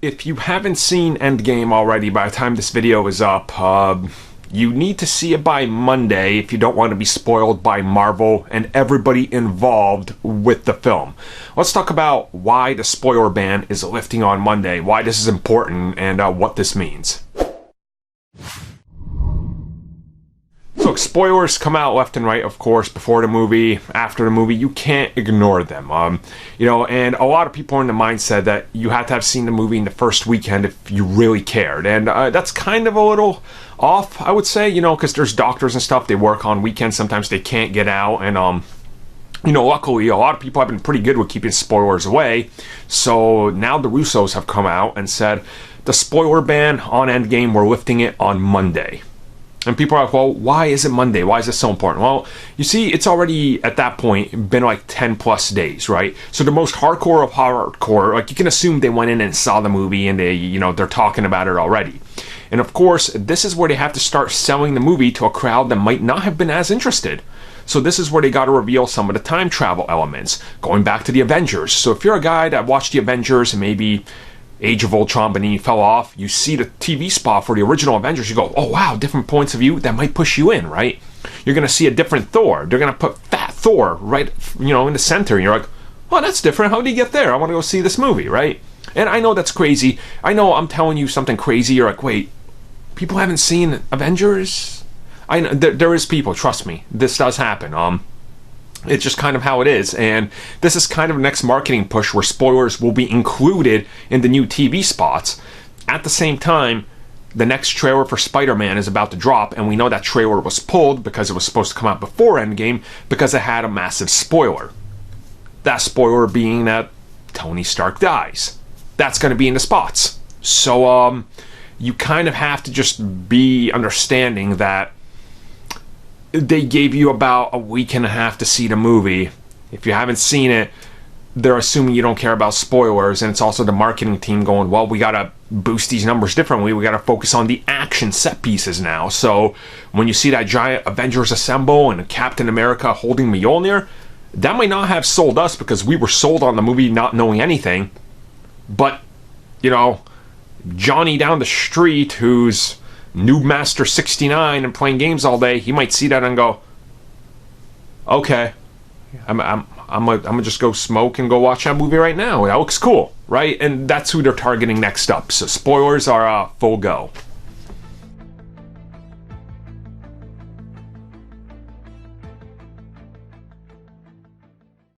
If you haven't seen Endgame already by the time this video is up, you need to see it by Monday if you don't want to be spoiled by Marvel and everybody involved with the film. Let's talk about why the spoiler ban is lifting on Monday, why this is important, and what this means. So spoilers come out left and right, of course, before the movie, after the movie. You can't ignore them. And a lot of people are in the mindset that you had to have seen the movie in the first weekend if you really cared. And that's kind of a little off, I would say, because there's doctors and stuff, they work on weekends, sometimes they can't get out, and luckily a lot of people have been pretty good with keeping spoilers away. So now the Russos have come out and said the spoiler ban on Endgame, we're lifting it on Monday. And people are like, well, why is it Monday? Why is this so important? Well, you see, it's already, at that point, been like 10 plus days, right? So the most hardcore of hardcore, like, you can assume they went in and saw the movie and they're talking about it already. And of course, this is where they have to start selling the movie to a crowd that might not have been as interested. So this is where they got to reveal some of the time travel elements, going back to the Avengers. So if you're a guy that watched the Avengers and maybe Age of Ultron, but then you fell off, you see the TV spot for the original Avengers, you go, oh wow, different points of view, that might push you in, right? You're going to see a different Thor. They're going to put fat Thor right, in the center, and you're like, oh, that's different. How did he get there? I want to go see this movie, right? And I know that's crazy. I know I'm telling you something crazy. You're like, wait, people haven't seen Avengers? I know there is people, trust me. This does happen. It's just kind of how it is, and this is kind of the next marketing push where spoilers will be included in the new TV spots. At the same time, the next trailer for Spider-Man is about to drop, and we know that trailer was pulled because it was supposed to come out before Endgame because it had a massive spoiler. That spoiler being that Tony Stark dies. That's going to be in the spots. So, you kind of have to just be understanding that they gave you about a week and a half to see the movie. If you haven't seen it, they're assuming you don't care about spoilers, and it's also the marketing team going, well, we gotta boost these numbers differently. We gotta focus on the action set pieces now. So when you see that giant Avengers assemble and Captain America holding Mjolnir, that might not have sold us because we were sold on the movie not knowing anything. But, Johnny down the street who's Noob Master 69 and playing games all day, he might see that and go, okay, I'm gonna just go smoke and go watch that movie right now. That looks cool, right? And that's who they're targeting next up. So spoilers are full go.